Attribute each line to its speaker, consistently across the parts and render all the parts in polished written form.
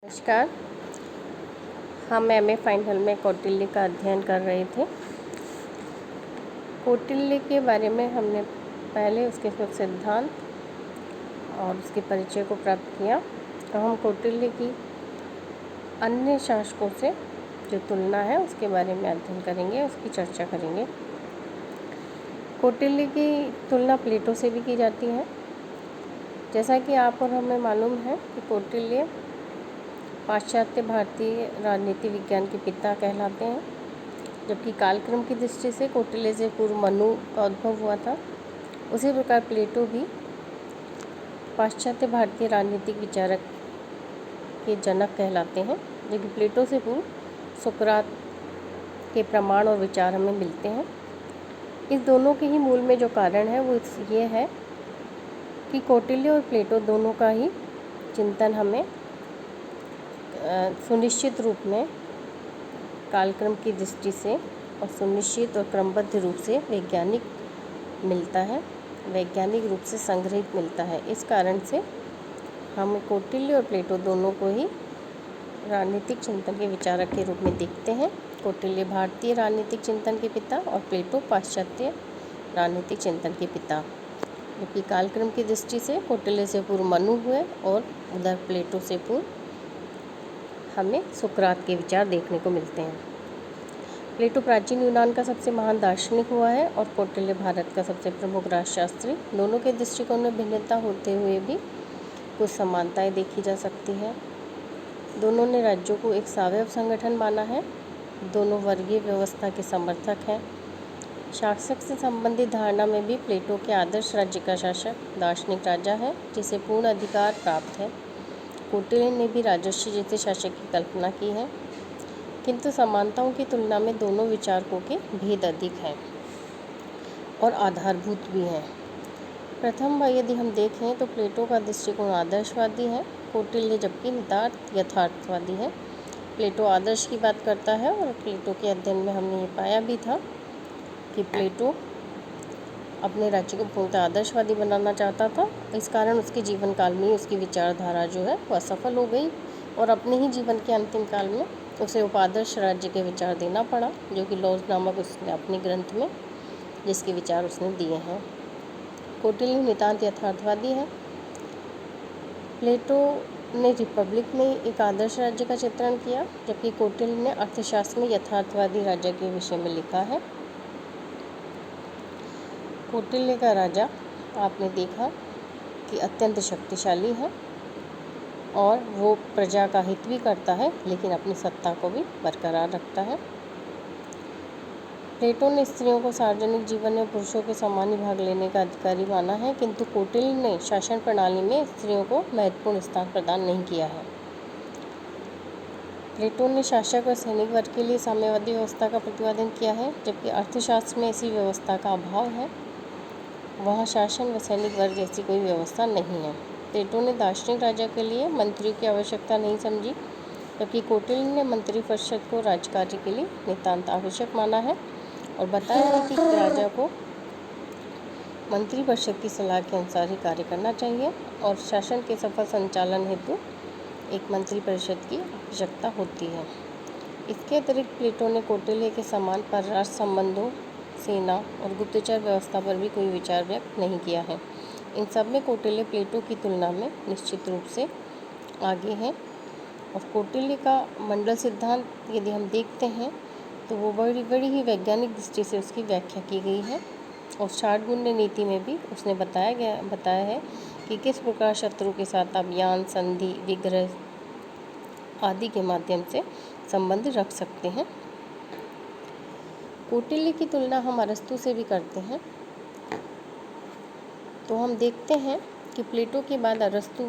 Speaker 1: नमस्कार। हम MA final में कौटिल्य का अध्ययन कर रहे थे। कौटिल्य के बारे में हमने पहले उसके कुछ सिद्धांत और उसके परिचय को प्राप्त किया। तो हम कौटिल्य की अन्य शासकों से जो तुलना है उसके बारे में अध्ययन करेंगे, उसकी चर्चा करेंगे। कौटिल्य की तुलना प्लेटो से भी की जाती है। जैसा कि आप और हमें मालूम है कि कौटिल्य पाश्चात्य भारतीय राजनीति विज्ञान के पिता कहलाते हैं, जबकि कालक्रम की दृष्टि से कौटिल्य से पूर्व मनु का उद्भव हुआ था। उसी प्रकार प्लेटो भी पाश्चात्य भारतीय राजनीतिक विचारक के जनक कहलाते हैं, जबकि प्लेटो से पूर्व सुकरात के प्रमाण और विचार हमें मिलते हैं। इस दोनों के ही मूल में जो कारण है वो ये है कि कौटिल्य और प्लेटो दोनों का ही चिंतन हमें सुनिश्चित रूप में कालक्रम की दृष्टि से और सुनिश्चित और क्रमबद्ध रूप से वैज्ञानिक मिलता है, वैज्ञानिक रूप से संग्रहित मिलता है। इस कारण से हम कौटिल्य और प्लेटो दोनों को ही राजनीतिक चिंतन के विचारक के रूप में देखते हैं। कौटिल्य भारतीय राजनीतिक चिंतन के पिता और प्लेटो पाश्चात्य राजनीतिक चिंतन के पिता, जबकि कालक्रम की दृष्टि से कौटिल्य से पूर्व मनु हुए और उधर प्लेटो से पूर्व हमें सुकरात के विचार देखने को मिलते हैं। प्लेटो प्राचीन यूनान का सबसे महान दार्शनिक हुआ है और कौटिल्य भारत का सबसे प्रमुख राजशास्त्री। दोनों के दृष्टिकोण में भिन्नता होते हुए भी कुछ समानताएं देखी जा सकती है। दोनों ने राज्यों को एक सावयव संगठन माना है। दोनों वर्गीय व्यवस्था के समर्थक हैं। शासक से संबंधित धारणा में भी प्लेटो के आदर्श राज्य का शासक दार्शनिक राजा है जिसे पूर्ण अधिकार प्राप्त है। कौटिल्य ने भी राजर्षि जैसे शासक की कल्पना की है, किंतु समानताओं की तुलना में दोनों विचारकों के भेद अधिक हैं और आधारभूत भी हैं। प्रथम यदि हम देखें तो प्लेटो का दृष्टिकोण आदर्शवादी है, कौटिल्य जबकि नितार्थ यथार्थवादी है। प्लेटो आदर्श की बात करता है और प्लेटो के अध्ययन में हमने ये पाया भी था कि प्लेटो अपने राज्य को पूर्णतः आदर्शवादी बनाना चाहता था। इस कारण उसके जीवन काल में उसकी विचारधारा जो है वह असफल हो गई और अपने ही जीवन के अंतिम काल में उसे उपादर्श राज्य के विचार देना पड़ा, जो कि लॉज नामक उसने अपने ग्रंथ में जिसके विचार उसने दिए हैं। कौटिल्य नितांत यथार्थवादी है। प्लेटो ने रिपब्लिक में एक आदर्श राज्य का चित्रण किया, जबकि कौटिल्य ने अर्थशास्त्र में यथार्थवादी राज्य के विषय में लिखा है। कौटिल्य का राजा आपने देखा कि अत्यंत शक्तिशाली है और वो प्रजा का हित भी करता है, लेकिन अपनी सत्ता को भी बरकरार रखता है। प्लेटो ने स्त्रियों को सार्वजनिक जीवन में पुरुषों के समान ही भाग लेने का अधिकारी माना है, किंतु कौटिल्य ने शासन प्रणाली में स्त्रियों को महत्वपूर्ण स्थान प्रदान नहीं किया है। प्लेटो ने शासक और सैनिक वर्ग के लिए साम्यवादी व्यवस्था का प्रतिपादन किया है, जबकि अर्थशास्त्र में ऐसी व्यवस्था का अभाव है। वहाँ शासन व सैनिक वर्ग जैसी कोई व्यवस्था नहीं है। प्लेटो ने दार्शनिक राजा के लिए मंत्रियों की आवश्यकता नहीं समझी, जबकि कौटिल्य ने मंत्री परिषद को राजकार्य के लिए नितांत आवश्यक माना है और बताया है कि राजा को मंत्री परिषद की सलाह के अनुसार ही कार्य करना चाहिए और शासन के सफल संचालन हेतु एक मंत्री परिषद की आवश्यकता होती है। इसके अतिरिक्त प्लेटो ने कौटिल्य के समान परराष्ट्र संबंधों, सेना और गुप्तचर व्यवस्था पर भी कोई विचार व्यक्त नहीं किया है। इन सब में कौटिल्य प्लेटो की तुलना में निश्चित रूप से आगे है। और कौटिल्य का मंडल सिद्धांत यदि हम देखते हैं तो वो बड़ी ही वैज्ञानिक दृष्टि से उसकी व्याख्या की गई है और षाटगुण्य नीति में भी उसने बताया है कि किस प्रकार शत्रु के साथ अभियान, संधि, विग्रह आदि के माध्यम से संबंध रख सकते हैं। कौटिल्य की तुलना हम अरस्तु से भी करते हैं, तो हम देखते हैं कि प्लेटो के बाद अरस्तु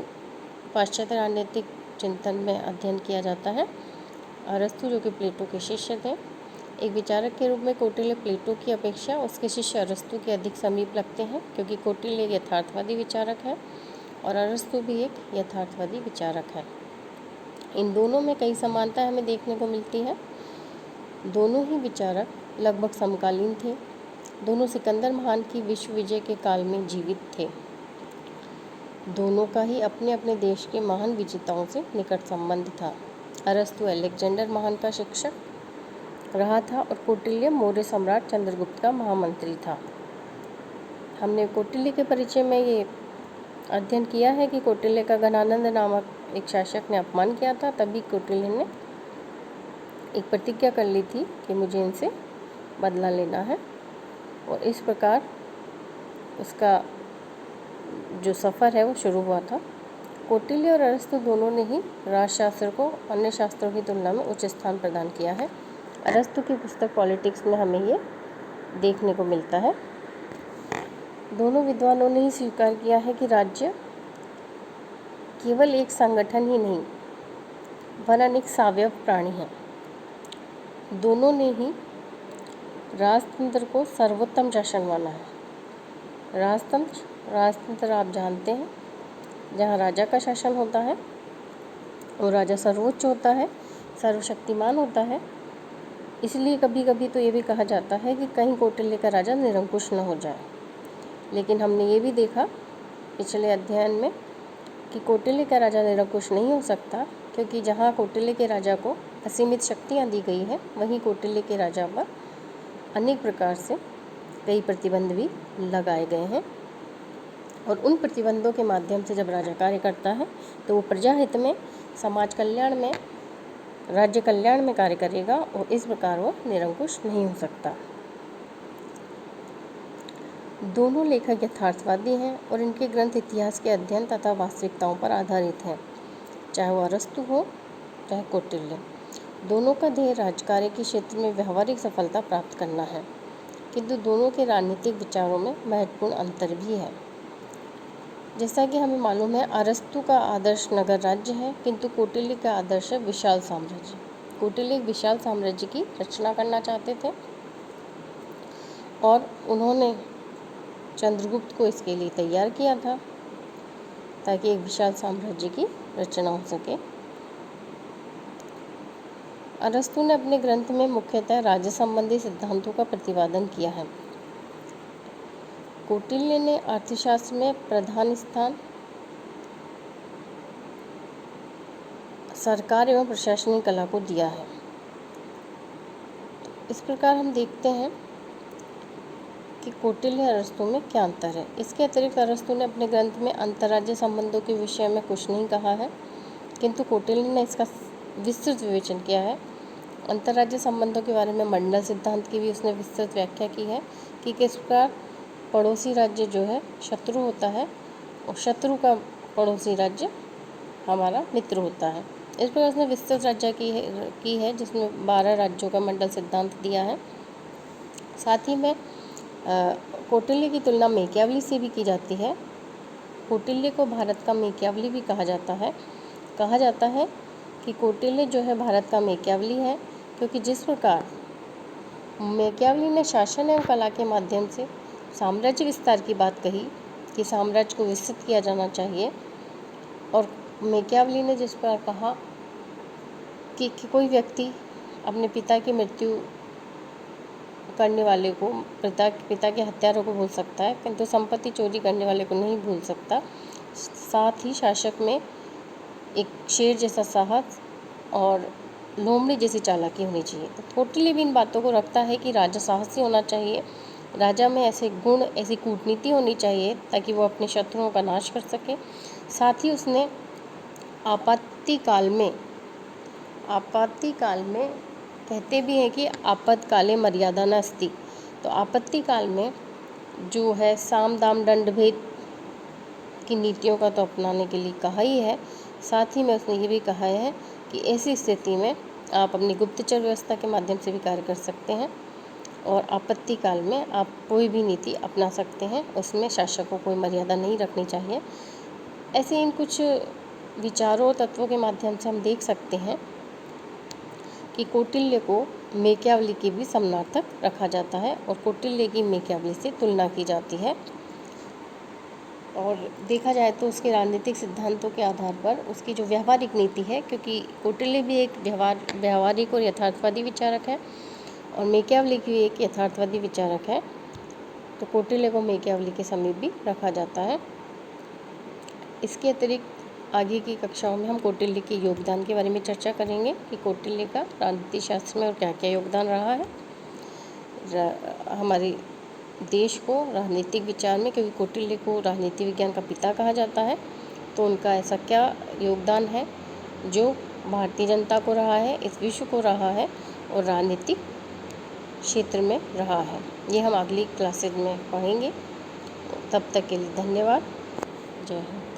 Speaker 1: पाश्चात्य राजनीतिक चिंतन में अध्ययन किया जाता है। अरस्तु जो कि प्लेटो के शिष्य थे, एक विचारक के रूप में कौटिल्य प्लेटो की अपेक्षा उसके शिष्य अरस्तु के अधिक समीप लगते हैं, क्योंकि कौटिल्य एक यथार्थवादी विचारक है और अरस्तु भी एक यथार्थवादी विचारक है। इन दोनों में कई समानताएं हमें देखने को मिलती है। दोनों ही विचारक लगभग समकालीन थे। दोनों सिकंदर महान की विश्व विजय के काल में जीवित थे। दोनों का ही अपने अपने देश के महान विजेताओं से निकट संबंध था। अरस्तु अलेक्जेंडर महान का शिक्षक रहा था और कौटिल्य मौर्य सम्राट चंद्रगुप्त का महामंत्री था। हमने कौटिल्य के परिचय में ये अध्ययन किया है कि कौटिल्य का घनानंद नामक एक शासक ने अपमान किया था, तभी कौटिल्य ने एक प्रतिज्ञा कर ली थी कि मुझे इनसे बदला लेना है, और इस प्रकार उसका जो सफ़र है वो शुरू हुआ था। कौटिल्य और अरस्तु दोनों ने ही राजशास्त्र को अन्य शास्त्रों की तुलना में उच्च स्थान प्रदान किया है। अरस्तु की पुस्तक पॉलिटिक्स में हमें ये देखने को मिलता है। दोनों विद्वानों ने ही स्वीकार किया है कि राज्य केवल एक संगठन ही नहीं वरन एक सावयव प्राणी है। दोनों ने ही राजतंत्र को सर्वोत्तम शासन माना है। राजतंत्र आप जानते हैं, जहाँ राजा का शासन होता है और राजा सर्वोच्च होता है, सर्वशक्तिमान होता है। इसलिए कभी कभी तो ये भी कहा जाता है कि कहीं कौटिल्य का राजा निरंकुश न हो जाए। लेकिन हमने ये भी देखा पिछले अध्ययन में कि कौटिल्य का राजा निरंकुश नहीं हो सकता, क्योंकि जहाँ कौटिल्य के राजा को असीमित शक्तियाँ दी गई हैं, वहीं कौटिल्य के राजा पर अनेक प्रकार से कई प्रतिबंध भी लगाए गए हैं। और उन प्रतिबंधों के माध्यम से जब राजा कार्य करता है तो वो प्रजा हित में, समाज कल्याण में, राज्य कल्याण में कार्य करेगा, और इस प्रकार वो निरंकुश नहीं हो सकता। दोनों लेखक यथार्थवादी हैं और इनके ग्रंथ इतिहास के अध्ययन तथा वास्तविकताओं पर आधारित हैं। चाहे वो अरस्तु हो चाहे कौटिल्य, दोनों का ध्येय राजकार्य के क्षेत्र में व्यावहारिक सफलता प्राप्त करना है, किंतु दोनों के राजनीतिक विचारों में महत्वपूर्ण अंतर भी है। जैसा कि हमें मालूम है, अरस्तु का आदर्श नगर राज्य है, किंतु कौटिल्य का आदर्श है विशाल साम्राज्य। कौटिल्य एक विशाल साम्राज्य की रचना करना चाहते थे और उन्होंने चंद्रगुप्त को इसके लिए तैयार किया था ताकि एक विशाल साम्राज्य की रचना हो सके। अरस्तु ने अपने ग्रंथ में मुख्यतः राज्य संबंधी सिद्धांतों का प्रतिपादन किया है। कौटिल्य ने अर्थशास्त्र में प्रधान स्थान सरकार एवं प्रशासनिक कला को दिया है। इस प्रकार हम देखते हैं कि कौटिल्य और अरस्तु में क्या अंतर है। इसके अतिरिक्त अरस्तु ने अपने ग्रंथ में अंतर्राज्य संबंधों के विषय में कुछ नहीं कहा है, किंतु कौटिल्य ने इसका विस्तृत विवेचन किया है। अंतर्राज्य संबंधों के बारे में मंडल सिद्धांत की भी उसने विस्तृत व्याख्या की है कि किस प्रकार पड़ोसी राज्य जो है शत्रु होता है और शत्रु का पड़ोसी राज्य हमारा मित्र होता है। इस प्रकार उसने विस्तृत राज्य की है जिसमें 12 राज्यों का मंडल सिद्धांत दिया है। साथ ही में कौटिल्य की तुलना मेकियावली से भी की जाती है। कौटिल्य को भारत का मेकियावली भी कहा जाता है। कहा जाता है कि कौटिल्य जो है भारत का मेकियावली है, क्योंकि जिस प्रकार मेकियावली ने शासन एवं कला के माध्यम से साम्राज्य विस्तार की बात कही कि साम्राज्य को विस्तृत किया जाना चाहिए, और मेकियावली ने जिस प्रकार कहा कि कोई व्यक्ति अपने पिता की मृत्यु करने वाले को, पिता के हत्यारों को भूल सकता है, किंतु संपत्ति चोरी करने वाले को नहीं भूल सकता। साथ ही शासक में एक शेर जैसा साहस और लोमड़ी जैसी चालाकी होनी चाहिए। तो कौटिल्य भी इन बातों को रखता है कि राजा साहसी होना चाहिए, राजा में ऐसे गुण, ऐसी कूटनीति होनी चाहिए ताकि वो अपने शत्रुओं का नाश कर सके। साथ ही उसने आपातकाल में कहते भी हैं कि आपातकाले मर्यादा नास्ति, तो आपत्ति काल में जो है साम दाम दंड भेद की नीतियों का तो अपनाने के लिए कहा ही है। साथ ही में उसने ये भी कहा है कि ऐसी स्थिति में आप अपनी गुप्तचर व्यवस्था के माध्यम से भी कार्य कर सकते हैं और आपत्ति काल में आप कोई भी नीति अपना सकते हैं, उसमें शासक को कोई मर्यादा नहीं रखनी चाहिए। ऐसे इन कुछ विचारों तत्वों के माध्यम से हम देख सकते हैं कि कौटिल्य को मेकियावली की भी समानार्थक रखा जाता है और कौटिल्य की मेकियावली से तुलना की जाती है। और देखा जाए तो उसके राजनीतिक सिद्धांतों के आधार पर उसकी जो व्यावहारिक नीति है, क्योंकि कौटिल्य भी एक व्यावहारिक और यथार्थवादी विचारक है और मेकियावली भी एक यथार्थवादी विचारक है, तो कौटिल्य को मेकियावली के समीप भी रखा जाता है। इसके अतिरिक्त आगे की कक्षाओं में हम कौटिल्य के योगदान के बारे में चर्चा करेंगे कि कौटिल्य का राजनीति शास्त्र में और क्या क्या योगदान रहा है हमारे देश को राजनीतिक विचार में, क्योंकि कौटिल्य को राजनीति विज्ञान का पिता कहा जाता है। तो उनका ऐसा क्या योगदान है जो भारतीय जनता को रहा है, इस विश्व को रहा है और राजनीतिक क्षेत्र में रहा है, ये हम अगली क्लासेज में पढ़ेंगे। तब तक के लिए धन्यवाद। जय हिंद।